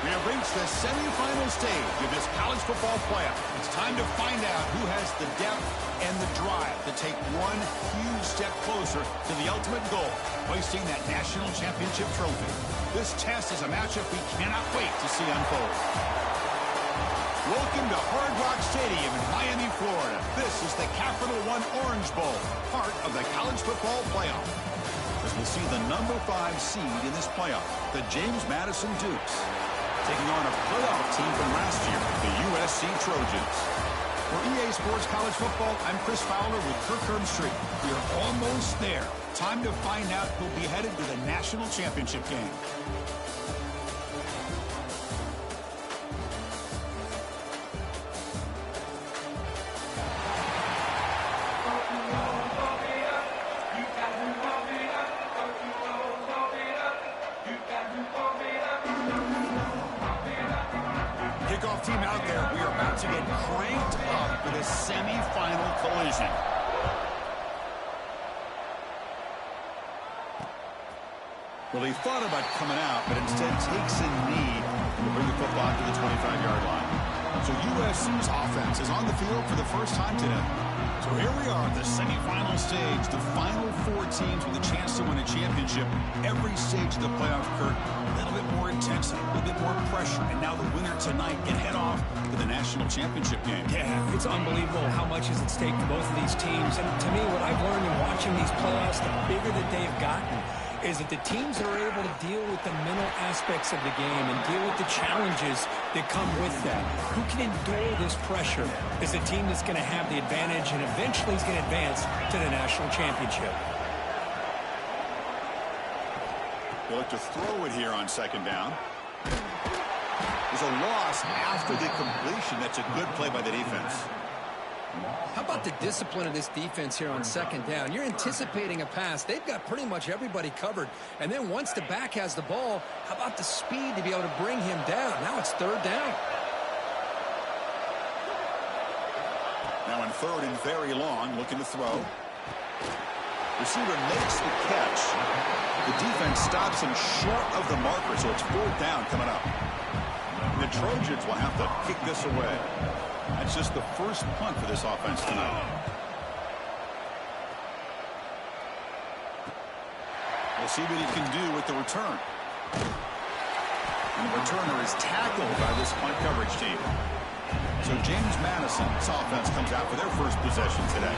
We have reached the semifinal stage of this college football playoff. It's time to find out who has the depth and the drive to take one huge step closer to the ultimate goal, hoisting that national championship trophy. This test is a matchup we cannot wait to see unfold. Welcome to Hard Rock Stadium in Miami, Florida. This is the Capital One Orange Bowl, part of the college football playoff. As we'll see the number 5 seed in this playoff, the James Madison Dukes, taking on a playoff team from last year, the USC Trojans. For EA Sports College Football, I'm Chris Fowler with Kirk Herbstreit. We are almost there. Time to find out who'll be headed to the national championship game. Kickoff team out there. We are about to get cranked up for the semi-final collision. Well, he thought about coming out, but instead takes a knee to bring the football to the 25-yard line. So USC's offense is on the field for the first time today. So here we are at the semifinal stage, the final 4 teams with a chance to win a championship. Every stage of the playoff, Kurt, a little bit more intensity, a little bit more pressure, and now the winner tonight can head off to the national championship game. Yeah, it's unbelievable how much is at stake for both of these teams. And to me, what I've learned in watching these playoffs, the bigger that they've gotten, is that the teams that are able to deal with the mental aspects of the game and deal with the challenges that come with that. Who can endure this pressure is the team that's going to have the advantage and eventually is going to advance to the national championship. They look to throw it here on second down. There's a loss after the completion. That's a good play by the defense. How about the discipline of this defense here on second down? You're anticipating a pass. They've got pretty much everybody covered. And then once the back has the ball, how about the speed to be able to bring him down? Now it's third down. Now in third and very long, looking to throw. Receiver makes the catch. The defense stops him short of the marker, so it's fourth down coming up. The Trojans will have to kick this away. That's just the first punt for this offense tonight. We'll see what he can do with the return. And the returner is tackled by this punt coverage team. So James Madison's offense comes out for their first possession today.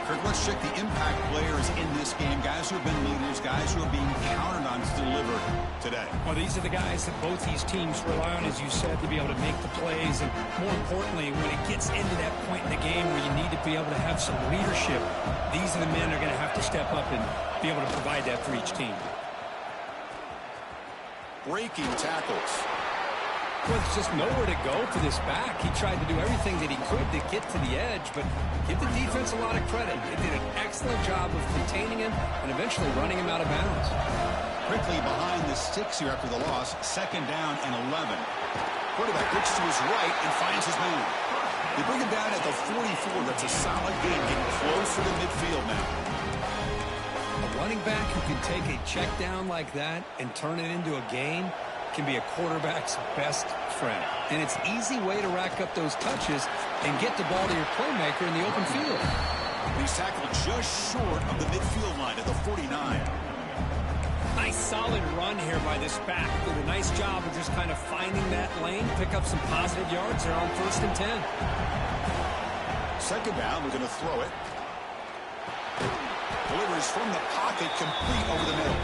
Kirk, let's check the impact players in this game. Guys who have been leaders, guys who are being counted on to deliver today. Well, these are the guys that both these teams rely on, as you said, to be able to make the plays. And more importantly, when it gets into that point in the game where you need to be able to have some leadership, these are the men that are going to have to step up and be able to provide that for each team. Breaking tackles. Well, there's just nowhere to go for this back. He tried to do everything that he could to get to the edge, but give the defense a lot of credit. They did an excellent job of containing him and eventually running him out of bounds. Quickly behind the sticks here after the loss, second down and 11. Quarterback looks to his right and finds his man. They bring him down at the 44. That's a solid gain, getting closer to midfield now. A running back who can take a check down like that and turn it into a gain can be a quarterback's best friend. And it's an easy way to rack up those touches and get the ball to your playmaker in the open field. He's tackled just short of the midfield line at the 49. Nice solid run here by this back. Did a nice job of just kind of finding that lane, pick up some positive yards there on first and 10. Second down, we're going to throw it. Delivers from the pocket, complete over the middle.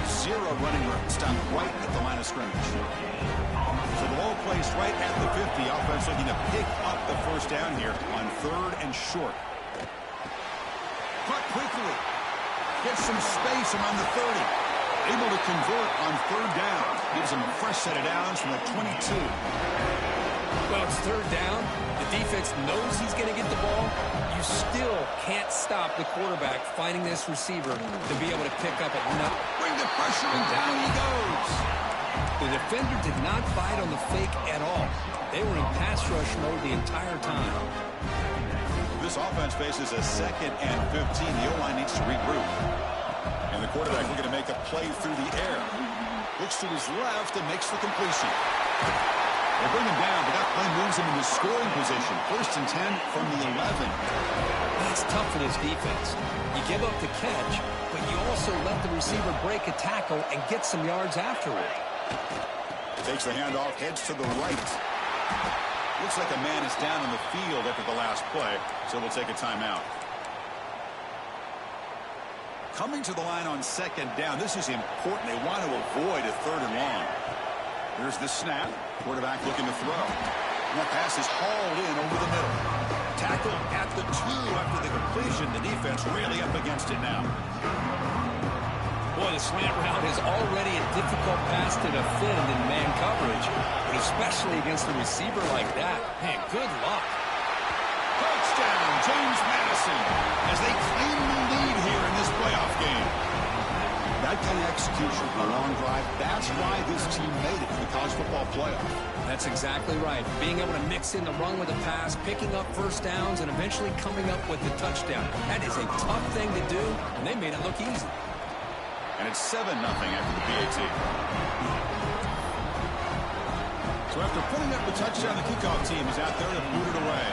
Zero running room, stopped right at the line of scrimmage. So the ball placed right at the 50. Offense looking to pick up the first down here on third and short. Cut quickly. Gets some space around the 30. Able to convert on third down. Gives him a fresh set of downs from the 22. Well, it's third down. The defense knows he's going to get the ball. You still can't stop the quarterback finding this receiver to be able to pick up enough. Bring the pressure and down he goes. The defender did not bite on the fake at all. They were in pass rush mode the entire time. This offense faces a second and 15. The O-line needs to regroup. And the quarterback looking to make a play through the air. Looks to his left and makes the completion. They bring him down, but that play moves him into scoring position. 1st and 10 from the 11. That's tough for this defense. You give up the catch, but you also let the receiver break a tackle and get some yards after it. Takes the handoff, heads to the right. Looks like a man is down on the field after the last play, so we'll take a timeout. Coming to the line on 2nd down, this is important. They want to avoid a 3rd and long. Here's the snap. Quarterback looking to throw. And that pass is hauled in over the middle. Tackle at the 2 after the completion. The defense really up against it now. Boy, the slant route is already a difficult pass to defend in man coverage, but especially against a receiver like that. Man, good luck. Touchdown, James Madison, as they claim the lead here in this playoff game. That kind of execution for a long drive, that's why this team made it to the college football playoff. That's exactly right. Being able to mix in the run with a pass, picking up first downs, and eventually coming up with the touchdown. That is a tough thing to do, and they made it look easy. And it's 7-0 after the PAT. So after putting up the touchdown, the kickoff team is out there to boot it away.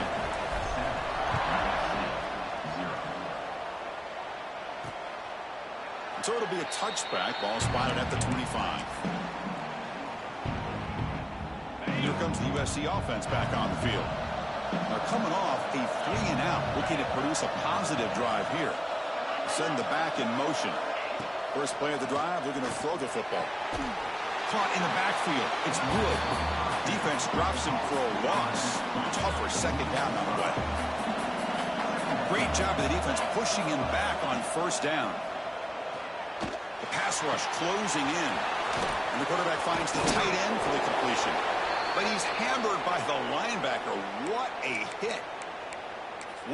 So it'll be a touchback. Ball spotted at the 25. Here comes the USC offense back on the field. They're coming off a 3-and-out, looking to produce a positive drive here. Send the back in motion. First play of the drive, looking to throw the football. Caught in the backfield. It's Wood. Defense drops him for a loss. Tougher 2nd down on the way. Great job of the defense pushing him back on 1st down. The pass rush closing in. And the quarterback finds the tight end for the completion. But he's hammered by the linebacker. What a hit.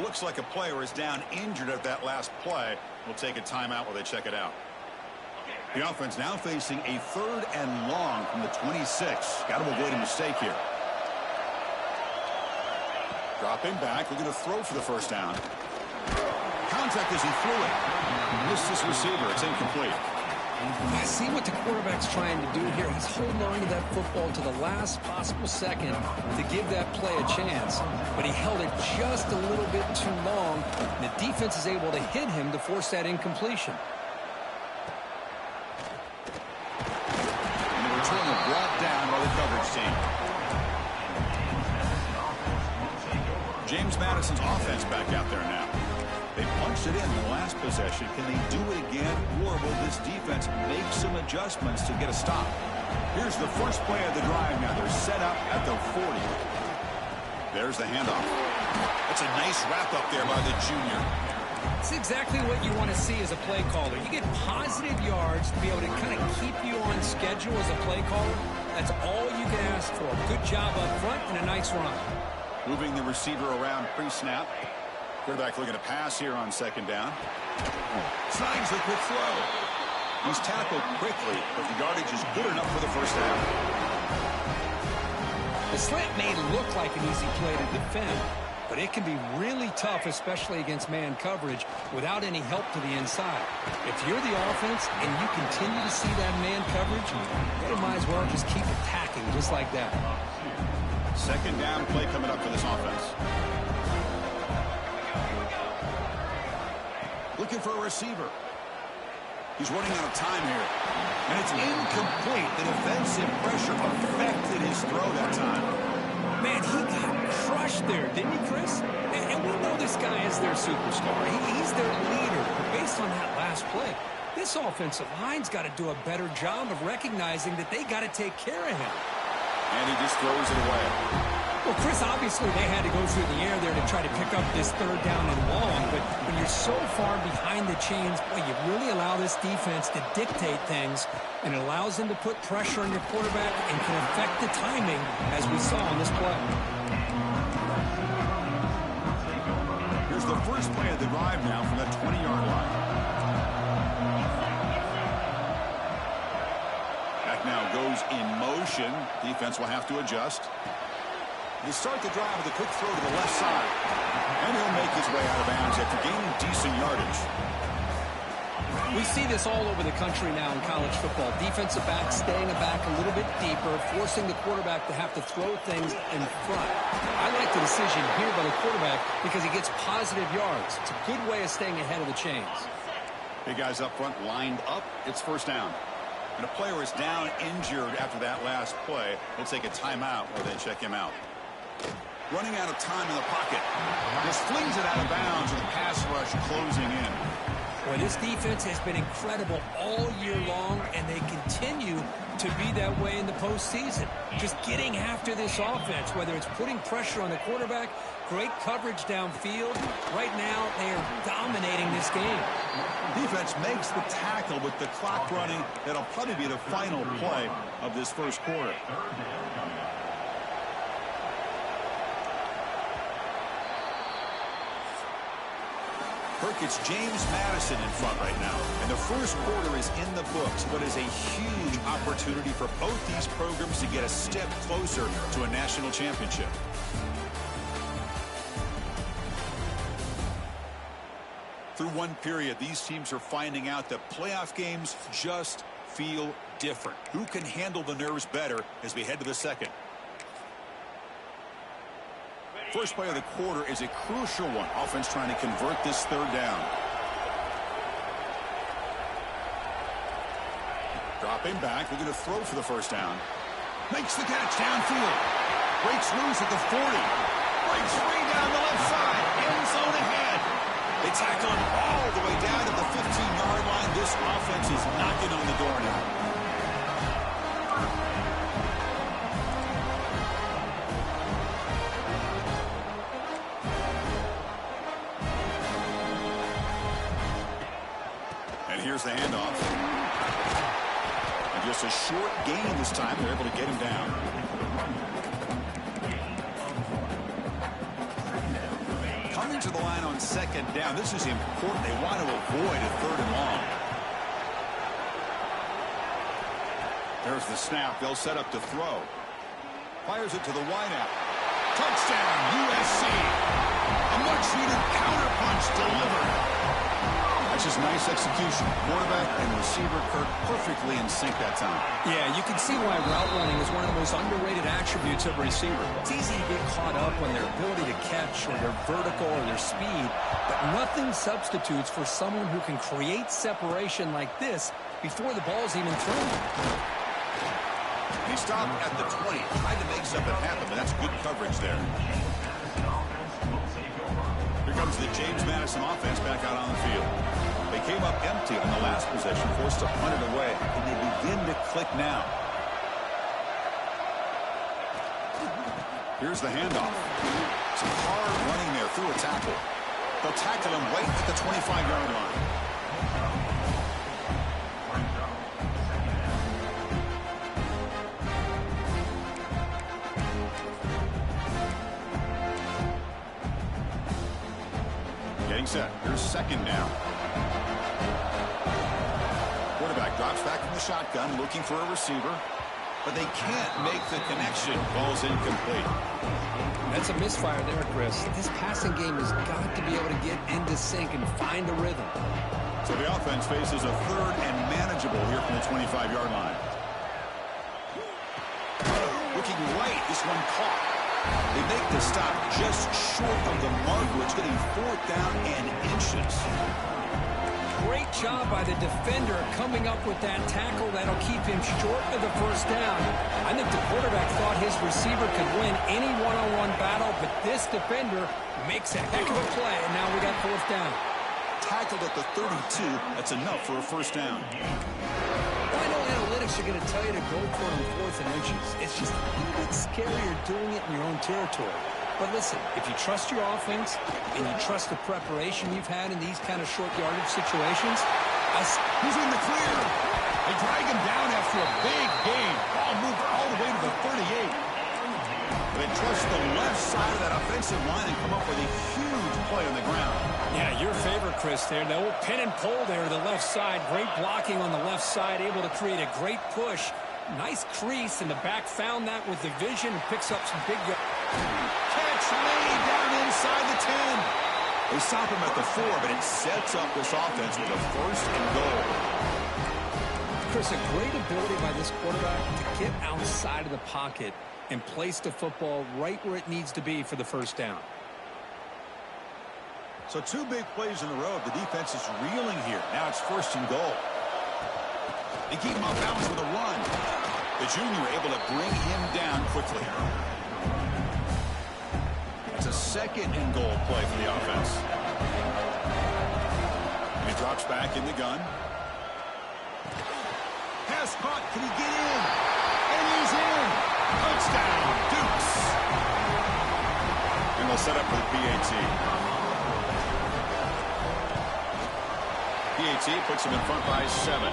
Looks like a player is down injured at that last play. We'll take a timeout while they check it out. The offense now facing a 3rd and long from the 26. Got to avoid a mistake here. Dropping back, looking to throw for the 1st down. Contact as he threw it. Missed his receiver. It's incomplete. I see what the quarterback's trying to do here. He's holding on to that football to the last possible second to give that play a chance, but he held it just a little bit too long, and the defense is able to hit him to force that incompletion. And the returner brought down by the coverage team. James Madison's offense back out there now. They punched it in the last possession. Can they do it again, or will this defense make some adjustments to get a stop? Here's the first play of the drive now. They're set up at the 40. There's the handoff. That's a nice wrap-up there by the junior. It's exactly what you want to see as a play caller. You get positive yards to be able to kind of keep you on schedule as a play caller. That's all you can ask for. Good job up front and a nice run. Moving the receiver around pre-snap. Quarterback looking to pass here on 2nd down. Slides the quick throw. He's tackled quickly, but the yardage is good enough for the 1st down. The slant may look like an easy play to defend, but it can be really tough, especially against man coverage, without any help to the inside. If you're the offense and you continue to see that man coverage, you might as well just keep attacking just like that. 2nd down play coming up for this offense. Looking for a receiver. He's running out of time here. And it's incomplete. The defensive pressure affected his throw that time. Man, he got crushed there, didn't he, Chris? And we know this guy is their superstar. He's their leader. But based on that last play, this offensive line's got to do a better job of recognizing that they got to take care of him. And he just throws it away. Well, Chris, obviously they had to go through the air there to try to pick up this 3rd down and long, but when you're so far behind the chains, boy, you really allow this defense to dictate things, and it allows them to put pressure on your quarterback and can affect the timing, as we saw on this play. Here's the first play of the drive now from the 20-yard line. Back now goes in motion. Defense will have to adjust. They start the drive with a quick throw to the left side. And he'll make his way out of bounds after gaining decent yardage. We see this all over the country now in college football. Defensive backs staying back a little bit deeper, forcing the quarterback to have to throw things in front. I like the decision here by the quarterback because he gets positive yards. It's a good way of staying ahead of the chains. Big guys up front lined up. It's first down. And a player is down injured after that last play. We'll take a timeout while they check him out. Running out of time in the pocket. Just flings it out of bounds with the pass rush closing in. Boy, this defense has been incredible all year long, and they continue to be that way in the postseason. Just getting after this offense, whether it's putting pressure on the quarterback, great coverage downfield. Right now, they are dominating this game. Defense makes the tackle with the clock running. That'll probably be the final play of this first quarter. Kirk, it's James Madison in front right now. And the first quarter is in the books. What is a huge opportunity for both these programs to get a step closer to a national championship. Through one period, these teams are finding out that playoff games just feel different. Who can handle the nerves better as we head to the second? First play of the quarter is a crucial one. Offense trying to convert this third down. Dropping back, looking to throw for the first down. Makes the catch downfield. Breaks loose at the 40. Breaks free down the left side. End zone ahead. They tackle him all the way down to the 15-yard line. This offense is knocking on the door now. Here's the handoff. And just a short gain this time. They're able to get him down. Coming to the line on second down. This is important. They want to avoid a third and long. There's the snap. They'll set up to throw. Fires it to the wideout. Touchdown, USC. A much-needed counterpunch delivered. That's just nice execution. Quarterback and receiver Kirk perfectly in sync that time. Yeah, you can see why route running is one of the most underrated attributes of a receiver. It's easy to get caught up on their ability to catch or their vertical or their speed, but nothing substitutes for someone who can create separation like this before the ball's even thrown. He stopped at the 20, tried to make something happen, but that's good coverage there. Here comes the James Madison offense back out on the field. They came up empty on the last possession, forced to punt it away, and they begin to click now. Here's the handoff. Some hard running there through a tackle. They'll tackle him right at the 25-yard line. Getting set. Here's second down. Quarterback drops back from the shotgun, looking for a receiver, but they can't make the connection. Ball's incomplete. That's a misfire there, Chris. This passing game has got to be able to get into sync and find a rhythm. So the offense faces a third and manageable here from the 25-yard line. Looking right, this one caught. They make the stop just short of the mark, which getting fourth down and inches. Great job by the defender coming up with that tackle that'll keep him short of the first down. I think the quarterback thought his receiver could win any one-on-one battle, but this defender makes a heck of a play, and now we got fourth down. Tackled at the 32. That's enough for a first down. I know analytics are going to tell you to go for it on fourth and inches. It's just a little bit scarier doing it in your own territory. But listen, if you trust your offense and you trust the preparation you've had in these kind of short yardage situations, he's in the clear. They drag him down after a big gain. Ball moved all the way to the 38. They trust the left side of that offensive line and come up with a huge play on the ground. Yeah, your favorite, Chris, there. The old pin and pull there to the left side. Great blocking on the left side, able to create a great push. Nice crease, and the back found that with the vision and picks up some big... Catch made down inside the 10. They stop him at the 4, but it sets up this offense with a first and goal. Chris, a great ability by this quarterback to get outside of the pocket and place the football right where it needs to be for the first down. So 2 big plays in a row. The defense is reeling here. Now it's first and goal. They keep him off balance with a run. The junior able to bring him down quickly. It's a second and goal play for the offense. And he drops back in the gun. Pass caught. Can he get in? And he's in. Touchdown, Dukes. And they'll set up for the PAT. PAT puts him in front by 7.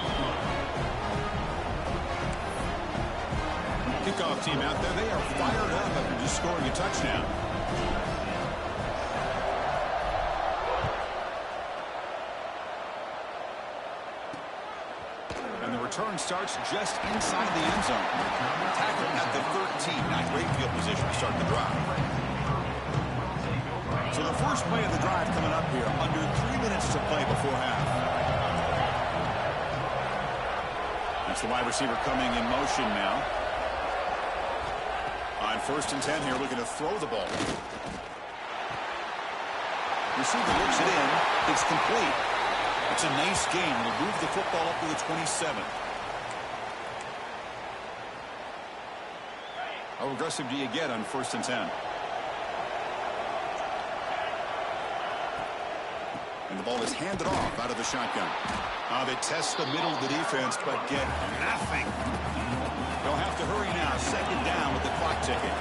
Kickoff team out there. They are fired up after just scoring a touchdown. And the return starts just inside the end zone. Tackled at the 13. Not great field position to start the drive. So the first play of the drive coming up here. Under 3 minutes to play before half. That's the wide receiver coming in motion now. On first and 10 here, looking to throw the ball. Receiver looks it in. It's complete. It's a nice game. We'll move the football up to the 27. How aggressive do you get on first and 10? And the ball is handed off out of the shotgun. They test the middle of the defense, but get nothing. They'll have to hurry now. Second down with the clock ticking.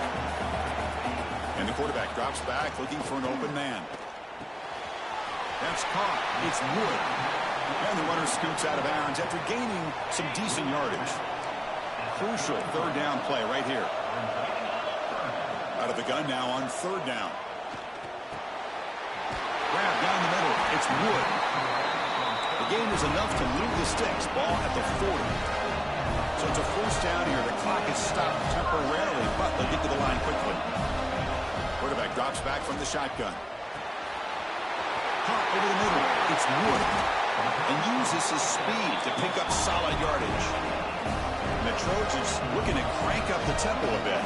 And the quarterback drops back, looking for an open man. That's caught. It's Wood. And the runner scoots out of bounds after gaining some decent yardage. Crucial third down play right here. Out of the gun now on third down. Grab down the middle. It's Wood. The game is enough to move the sticks. Ball at the 40. So it's a first down here. The clock is stopped temporarily, but they'll get to the line quickly. Quarterback drops back from the shotgun. Caught over the middle. It's Wood. And uses his speed to pick up solid yardage. And the Trojans looking to crank up the tempo a bit.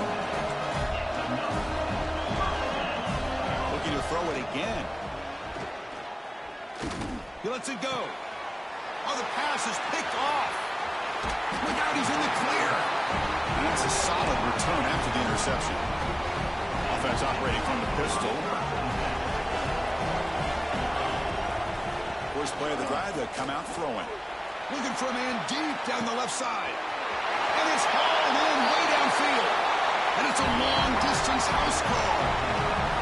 Looking to throw it again. He lets it go. Oh, the pass is picked off. Look out, he's in the clear. And that's a solid return after the interception. Offense operating from the pistol. First play of the drive, they'll come out throwing. Looking for a man deep down the left side. And it's hauled in way downfield. And it's a long-distance house call.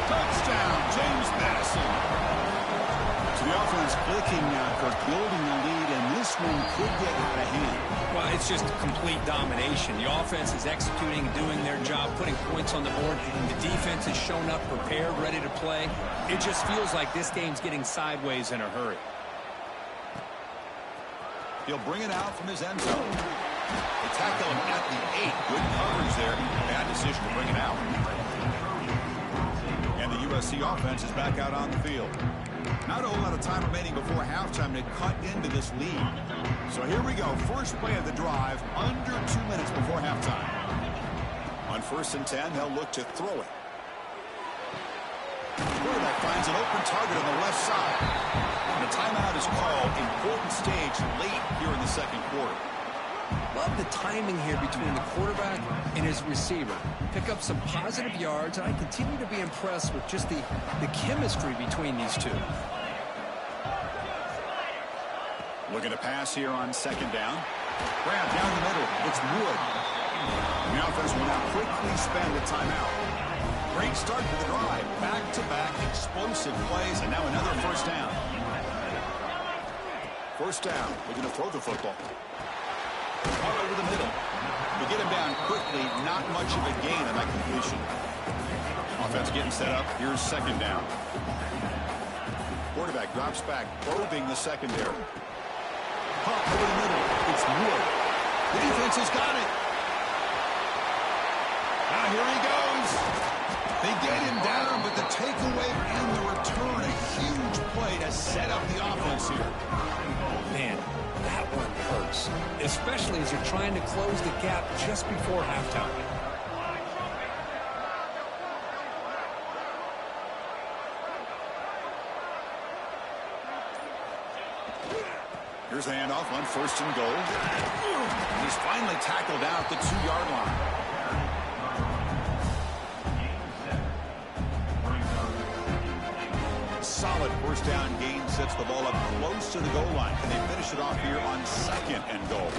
Touchdown, James Madison. So the offense clicking now, Kirk, building the lead, and this one could get out of hand. Well, it's just complete domination. The offense is executing, doing their job, putting points on the board. The defense has shown up, prepared, ready to play. It just feels like this game's getting sideways in a hurry. He'll bring it out from his end zone. They tackle him at the 8. Good coverage there. Bad decision to bring it out. And the USC offense is back out on the field. Not a whole lot of time remaining before halftime to cut into this lead. So here we go. First play of the drive, under 2 minutes before halftime. On first and 10, they'll look to throw it. The quarterback finds an open target on the left side. And a timeout is called. Important stage late here in the second quarter. Love the timing here between the quarterback and his receiver. Pick up some positive yards, and I continue to be impressed with just the chemistry between these two. Looking to pass here on second down. Grab down the middle. It's Wood. The offense will now quickly spend a timeout. Great start to the drive. Back-to-back explosive plays, and now another first down. First down. Looking to throw the football. All over the middle. To get him down quickly, not much of a gain on that completion. Offense getting set up. Here's second down. Quarterback drops back, probing the secondary. Caught over the middle. It's Wood. The defense has got it. Now here he goes. They get him down, but the takeaway and the return, a huge play to set up the offense here. Man, that one hurts, especially as you're trying to close the gap just before halftime. Here's a handoff on 1st and goal. And he's finally tackled out at the 2-yard line. Solid 1st down gain sets the ball up close to the goal line. And they finish it off here on 2nd and goal.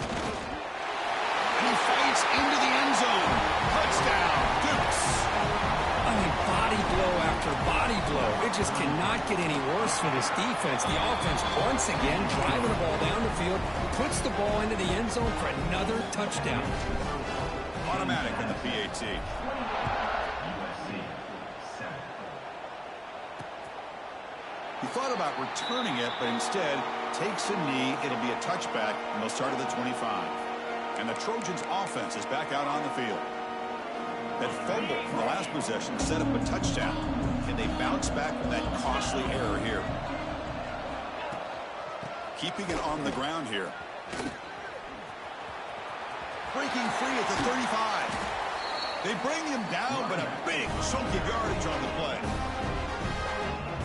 And he fights into the end zone. Touchdown, Dukes. I mean, body blow after body blow. It just cannot get any worse for this defense. The offense once again driving the ball down the field, puts the ball into the end zone for another touchdown. Automatic in the PAT. He thought about returning it, but instead takes a knee. It'll be a touchback, and they'll start at the 25. And the Trojans' offense is back out on the field. That fumble from the last possession set up a touchdown. Can they bounce back from that costly error here? Keeping it on the ground here. Breaking free at the 35. They bring him down, but a big chunk of yardage on the play.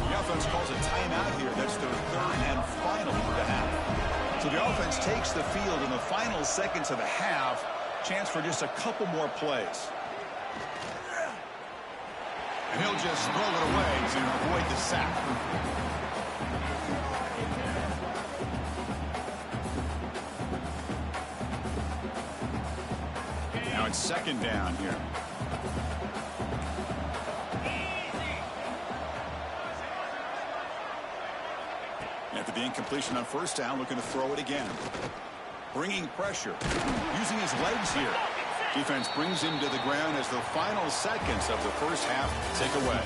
The offense calls a timeout here. That's their 3rd and final of the half. So the offense takes the field in the final seconds of the half. Chance for just a couple more plays. And he'll just throw it away to avoid the sack. Now it's 2nd down here. After the incompletion on 1st down, looking to throw it again. Bringing pressure. Using his legs here. Defense brings him to the ground as the final seconds of the 1st half tick away.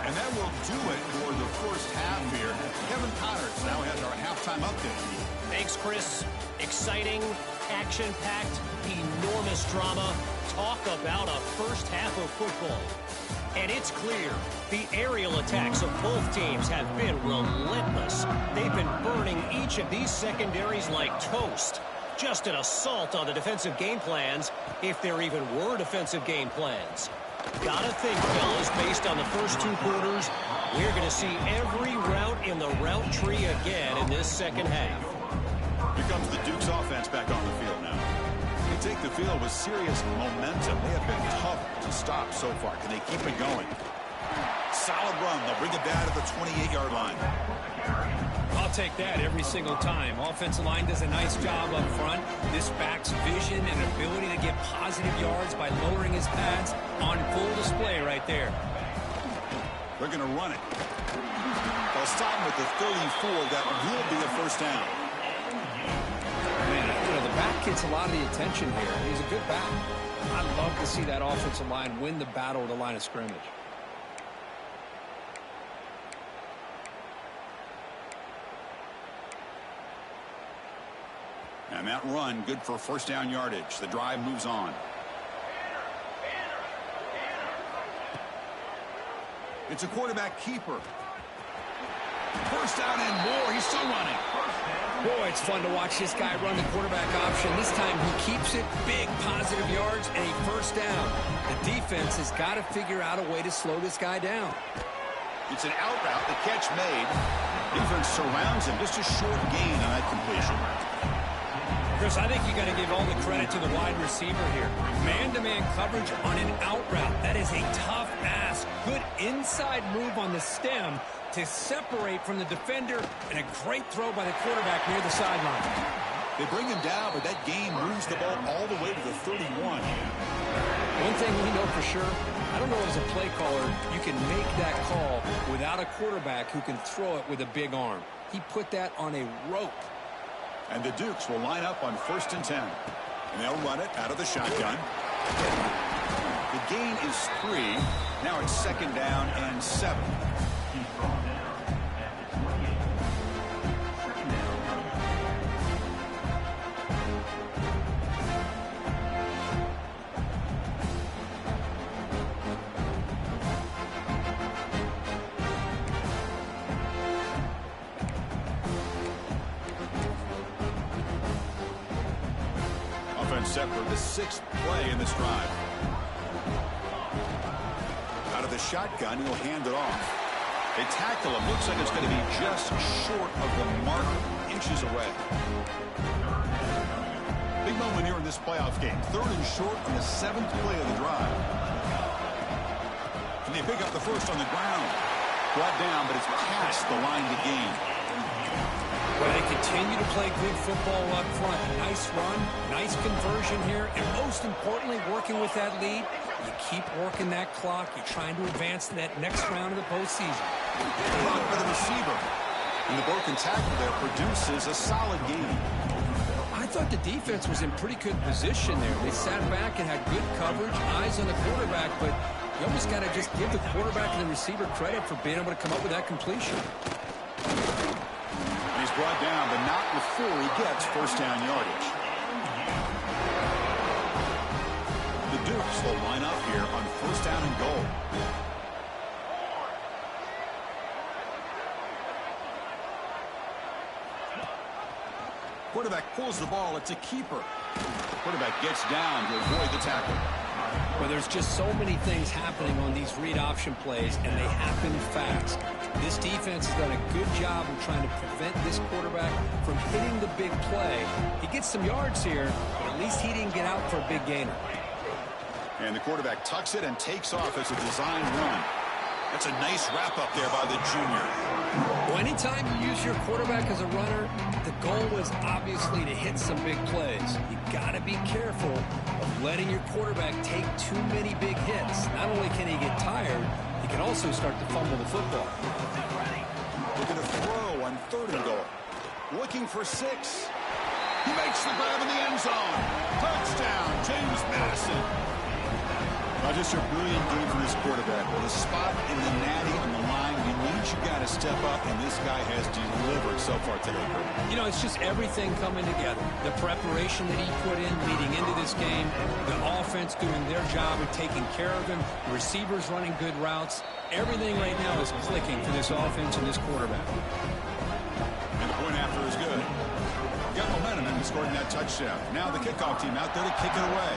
And that will do it for the 1st half here. Kevin Connors now has our halftime update. Thanks, Chris. Exciting, action-packed, enormous drama. Talk about a 1st half of football. And it's clear the aerial attacks of both teams have been relentless. They've been burning each of these secondaries like toast. Just an assault on the defensive game plans, if there even were defensive game plans. Gotta think, fellas, based on the first 2 quarters, we're going to see every route in the route tree again in this 2nd half. Here comes the Dukes offense back on the field now. They take the field with serious momentum. They have been tough to stop so far. Can they keep it going? Solid run. They'll bring it down to the 28-yard line. I'll take that every single time. Offensive line does a nice job up front. This back's vision and ability to get positive yards by lowering his pads on full display right there. They're going to run it. They'll stop him at the 34. That will be a 1st down. Man, you know, the back gets a lot of the attention here. He's a good back. I love to see that offensive line win the battle at the line of scrimmage. And that run, good for 1st down yardage. The drive moves on. It's a quarterback keeper. 1st down and more. He's still running. Boy, it's fun to watch this guy run the quarterback option. This time he keeps it, big positive yards, and a 1st down. The defense has got to figure out a way to slow this guy down. It's an out route. The catch made. Defense surrounds him. Just a short gain on that completion. Chris, I think you got to give all the credit to the wide receiver here. Man-to-man coverage on an out route. That is a tough ask. Good inside move on the stem to separate from the defender, and a great throw by the quarterback near the sideline. They bring him down, but that gain moves the ball all the way to the 31. One thing we know for sure, I don't know as a play caller, you can make that call without a quarterback who can throw it with a big arm. He put that on a rope. And the Dukes will line up on 1st and 10. And they'll run it out of the shotgun. The gain is 3. Now it's 2nd down and 7. Offense set for the 6th play in this drive. Out of the shotgun, he'll hand it off. They tackle him. Looks like it's going to be just short of the mark, inches away. Big moment here in this playoff game. 3rd and short on the 7th play of the drive. And they pick up the first on the ground. Brought down, but it's past the line to gain. Well, they continue to play good football up front. Nice run, nice conversion here, and most importantly, working with that lead, you keep working that clock. You're trying to advance to that next round of the postseason. Block for the receiver. And the broken tackle there produces a solid gain. I thought the defense was in pretty good position there. They sat back and had good coverage, eyes on the quarterback, but you almost got to just give the quarterback and the receiver credit for being able to come up with that completion. He's brought down, but not before he gets first down yardage. The Dukes will line up here on first down and goal. Quarterback pulls the ball. It's a keeper. Quarterback gets down to avoid the tackle. Well, there's just so many things happening on these read option plays, and they happen fast. This defense has done a good job of trying to prevent this quarterback from hitting the big play. He gets some yards here, but at least he didn't get out for a big gainer. And the quarterback tucks it and takes off as a design run. That's a nice wrap up there by the junior. Well, anytime you use your quarterback as a runner, the goal is obviously to hit some big plays. You got to be careful of letting your quarterback take too many big hits. Not only can he get tired, he can also start to fumble the football. Looking to throw on 3rd and goal. Looking for 6. He makes the grab in the end zone. Touchdown, James Madison. Now just a brilliant game for this quarterback. With a spot in the natty on the line, you got to step up, and this guy has delivered so far today. You know, it's just everything coming together. The preparation that he put in leading into this game, the offense doing their job of taking care of him, the receivers running good routes. Everything right now is clicking for this offense and this quarterback. And the point after is good. Got momentum and scoring that touchdown. Now the kickoff team out there to kick it away.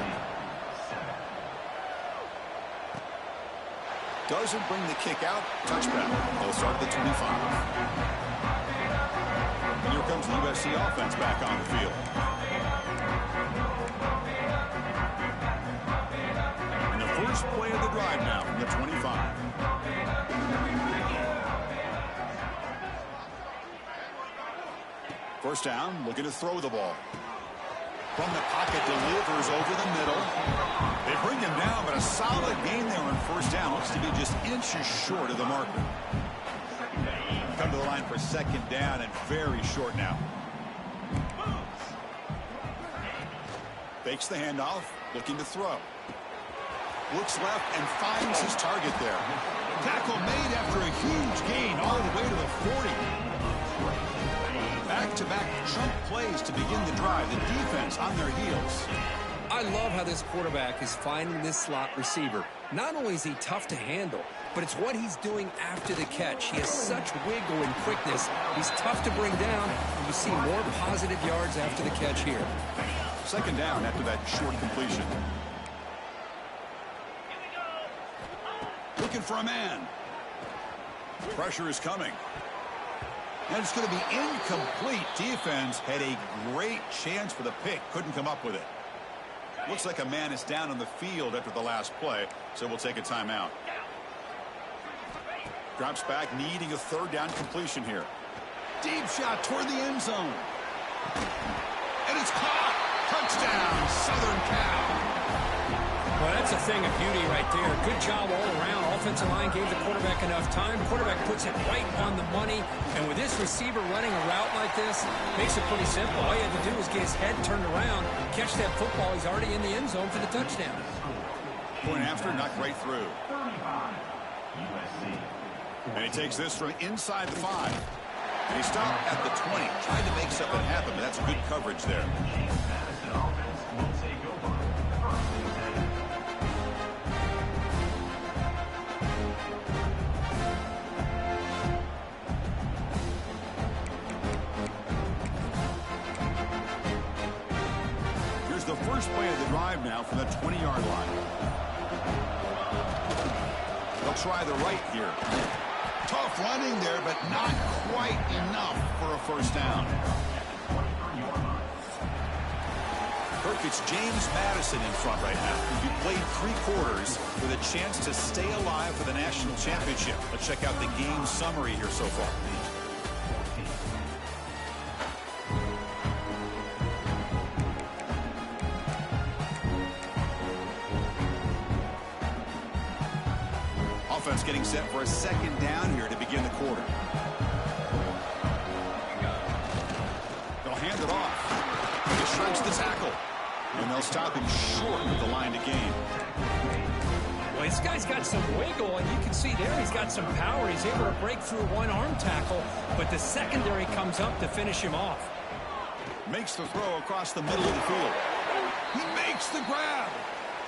Doesn't bring the kick out. Touchback. They'll start at the 25. And here comes the USC offense back on the field. And the first play of the drive now from the 25. First down, looking to throw the ball. From the pocket, delivers over the middle. They bring him down, but a solid gain there on first down. Looks to be just inches short of the marker. Come to the line for 2nd down and very short now. Fakes the handoff, looking to throw. Looks left and finds his target there. Tackle made after a huge gain all the way to the 40. Back-to-back chunk plays to begin the drive. The defense on their heels. I love how this quarterback is finding this slot receiver. Not only is he tough to handle, but it's what he's doing after the catch. He has such wiggle and quickness. He's tough to bring down, and you see more positive yards after the catch here. 2nd down after that short completion. Looking for a man. Pressure is coming. And it's going to be incomplete. Defense had a great chance for the pick. Couldn't come up with it. Looks like a man is down on the field after the last play, so we'll take a timeout. Drops back, needing a 3rd down completion here. Deep shot toward the end zone. And it's caught. Touchdown, Southern Cal. Well, that's a thing of beauty right there. Good job all around. Offensive line gave the quarterback enough time. Quarterback puts it right on the money. And with this receiver running a route like this, makes it pretty simple. All you have to do is get his head turned around, catch that football. He's already in the end zone for the touchdown. Point after, knocked right through. And he takes this from inside the 5. And he stopped at the 20. Tried to make something happen, but that's good coverage there. Here's the first play of the drive now from the 20-yard line. They'll try the right here. Tough running there, but not quite enough for a first down. Kirk, it's James Madison in front right now. He played 3 quarters with a chance to stay alive for the national championship. Let's check out the game summary here so far. Offense getting set for a second down here to begin the quarter. They'll hand it off. He shrinks the tackle. And they'll stop him short of the line to gain. Well, this guy's got some wiggle, and you can see there he's got some power. He's able to break through one arm tackle, but the secondary comes up to finish him off. Makes the throw across the middle of the field. He makes the grab.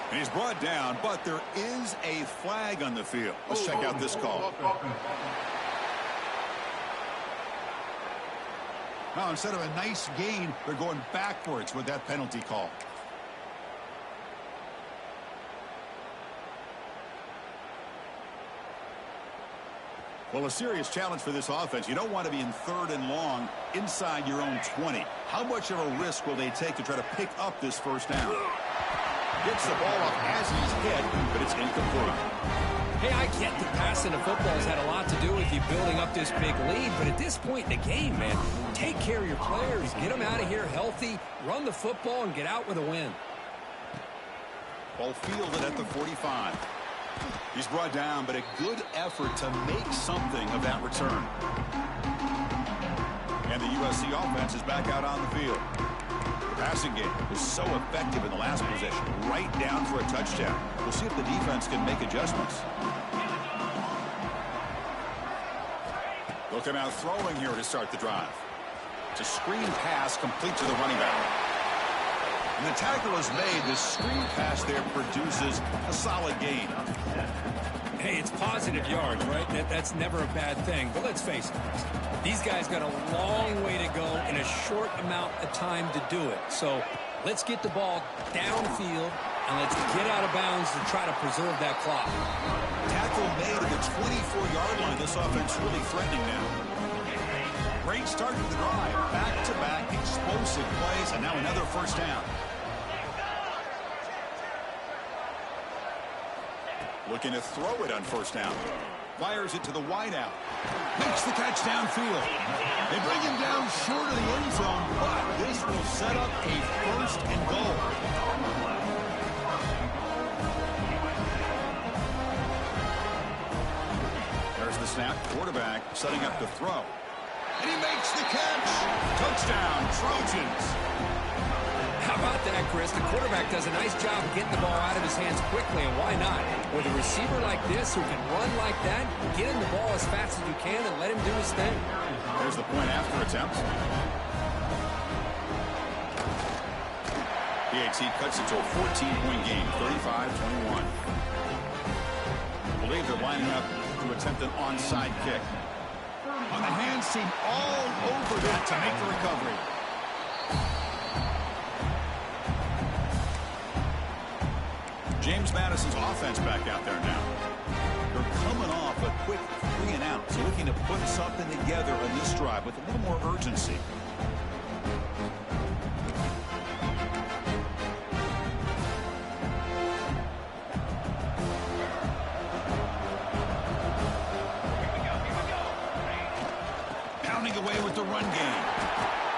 And he's brought down, but there is a flag on the field. Let's check out this call. Now, instead of a nice gain, they're going backwards with that penalty call. Well, a serious challenge for this offense. You don't want to be in 3rd and long inside your own 20. How much of a risk will they take to try to pick up this first down? Gets the ball off as he's hit, but it's incomplete. Hey, I get that passing the football has had a lot to do with you building up this big lead, but at this point in the game, man, take care of your players. Get them out of here healthy, run the football, and get out with a win. Ball fielded at the 45. He's brought down, but a good effort to make something of that return. And the USC offense is back out on the field. The passing game was so effective in the last possession, right down for a touchdown. We'll see if the defense can make adjustments. They'll come out throwing here to start the drive. It's a screen pass complete to the running back. And the tackle is made. The screen pass there produces a solid gain. Hey, it's positive yards, right? That's never a bad thing. But let's face it, these guys got a long way to go in a short amount of time to do it. So let's get the ball downfield, and let's get out of bounds to try to preserve that clock. Tackle made at the 24-yard line. This offense really threatening now. Great start to the drive. Back-to-back explosive plays, and now another first down. Looking to throw it on first down. Fires it to the wideout. Makes the catch downfield. They bring him down short of the end zone, but this will set up a first and goal. There's the snap. Quarterback setting up the throw. And he makes the catch. Touchdown, Trojans. How about that, Chris? The quarterback does a nice job of getting the ball out of his hands quickly, and why not? With a receiver like this who can run like that, get him the ball as fast as you can and let him do his thing. There's the point after attempt. PAT cuts it to a 14-point game, 35-21. I believe they're lining up to attempt an onside kick. On the hands team all over that to make the recovery. James Madison's offense back out there now. They're coming off a quick 3-and-out, so looking to put something together on this drive with a little more urgency. Pounding away with the run game.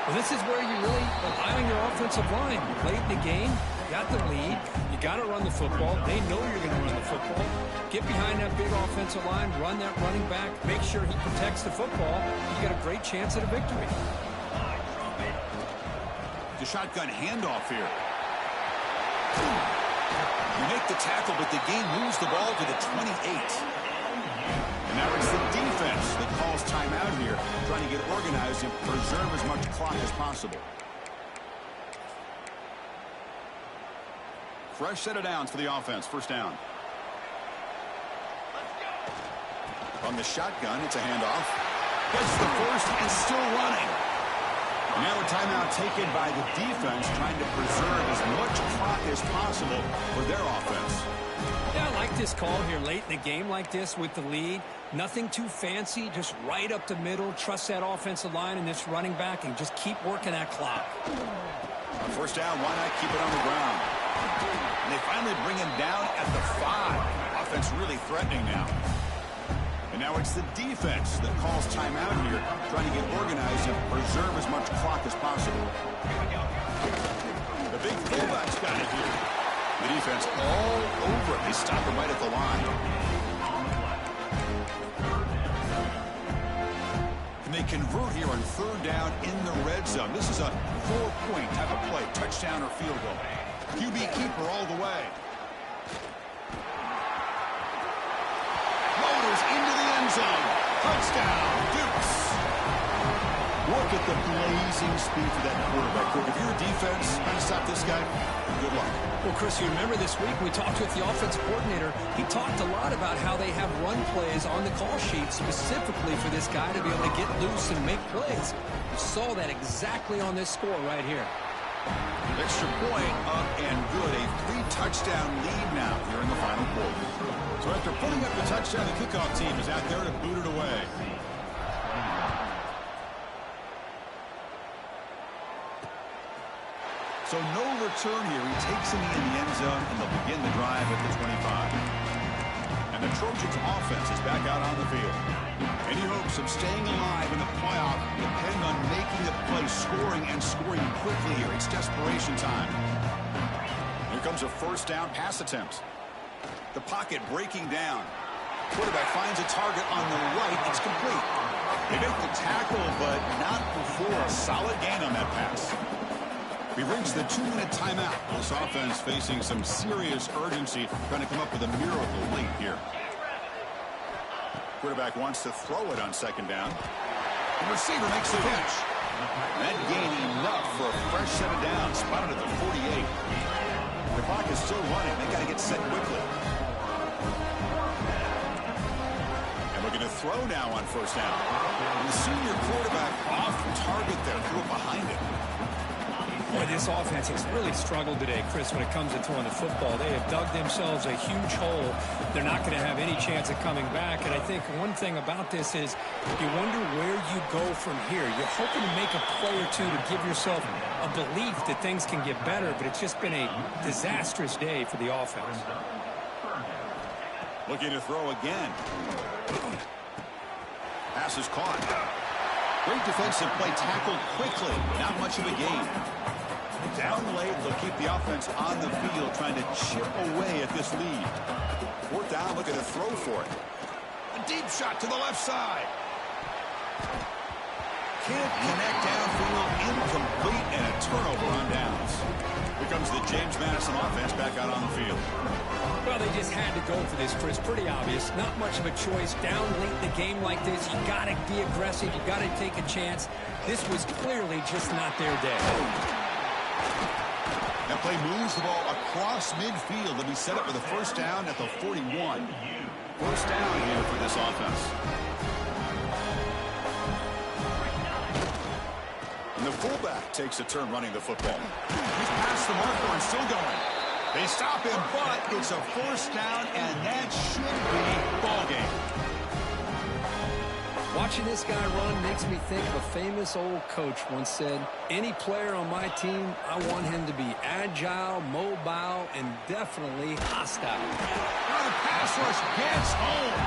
Well, this is where you really rely on your offensive line. You late in the game, you got the lead, you got to run the football. They know you're going to run the football. Get behind that big offensive line, run that running back, make sure he protects the football. You got a great chance at a victory. The shotgun handoff here. You make the tackle, but the game moves the ball to the 28. And now it's the defense that calls timeout here, trying to get organized and preserve as much clock as possible. Fresh set of downs for the offense. First down. On the shotgun, it's a handoff. Gets the first and still running. And now a timeout taken by the defense, trying to preserve as much as possible for their offense. Yeah, I like this call here late in the game like this with the lead. Nothing too fancy, just right up the middle. Trust that offensive line and this running back and just keep working that clock. On first down, why not keep it on the ground? And they finally bring him down at the 5. Offense really threatening now. And now it's the defense that calls timeout here, trying to get organized and preserve as much clock as possible. The big fullback's got it here. The defense all over it. They stop him right at the line. And they convert here on third down in the red zone. This is a 4-point type of play, touchdown or field goal. QB keeper all the way. Motors into the end zone. Touchdown, Dukes. Look at the blazing speed for that quarterback. If you're a defense trying to stop this guy, good luck. Well, Chris, you remember this week we talked with the offensive coordinator. He talked a lot about how they have run plays on the call sheet specifically for this guy to be able to get loose and make plays. We saw that exactly on this score right here. Extra point up and good. A 3-touchdown lead now here in the final quarter. So after putting up the touchdown, the kickoff team is out there to boot it away. So no return here. He takes him in the end zone, and they'll begin the drive at the 25. And the Trojans' offense is back out on the field. Any hopes of staying alive in the playoff depend on making the play, scoring and scoring quickly here. It's desperation time. Here comes a first down pass attempt. The pocket breaking down. Quarterback finds a target on the right. It's complete. They make the tackle, but not before a solid gain on that pass. We reach the 2-minute timeout. This offense facing some serious urgency, trying to come up with a miracle late here. Quarterback wants to throw it on second down. The receiver makes the catch. That gain enough for a fresh set of downs, spotted at the 48. The clock is still running. They got to get set quickly. And looking to throw now on first down. And the senior quarterback off target there, threw it behind him. Boy, this offense has really struggled today, Chris, when it comes to throwing the football. They have dug themselves a huge hole. They're not going to have any chance of coming back. And I think one thing about this is you wonder where you go from here. You're hoping to make a play or two to give yourself a belief that things can get better, but it's just been a disastrous day for the offense. Looking to throw again. Pass is caught. Great defensive play, tackled quickly. Not much of a gain. Down late, they'll keep the offense on the field, trying to chip away at this lead. Fourth down, looking to throw for it. A deep shot to the left side. Can't connect downfield, incomplete, and a turnover on downs. Here comes the James Madison offense back out on the field. Well, they just had to go for this, Chris. Pretty obvious. Not much of a choice. Down late in the game like this, you got to be aggressive. You got to take a chance. This was clearly just not their day. That play moves the ball across midfield. They'll be set up with a first down at the 41. First down here for this offense. And the fullback takes a turn running the football. He's past the marker and still going. They stop him, but it's a first down, and that should be ball game. Watching this guy run makes me think of a famous old coach once said, any player on my team, I want him to be agile, mobile, and definitely hostile. The pass rush gets home.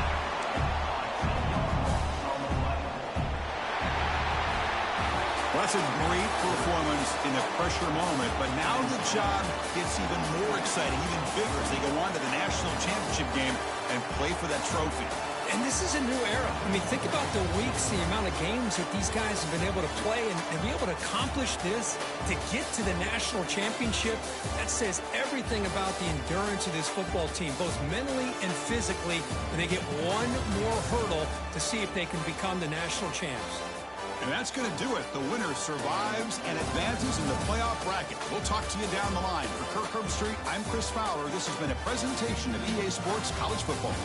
Well, that's a great performance in a pressure moment, but now the job gets even more exciting, even bigger as they go on to the national championship game and play for that trophy. And this is a new era. I mean, think about the weeks, the amount of games that these guys have been able to play and be able to accomplish this, to get to the national championship. That says everything about the endurance of this football team, both mentally and physically, when they get one more hurdle to see if they can become the national champs. And that's going to do it. The winner survives and advances in the playoff bracket. We'll talk to you down the line. For Kirk Herbstreit, I'm Chris Fowler. This has been a presentation of EA Sports College Football.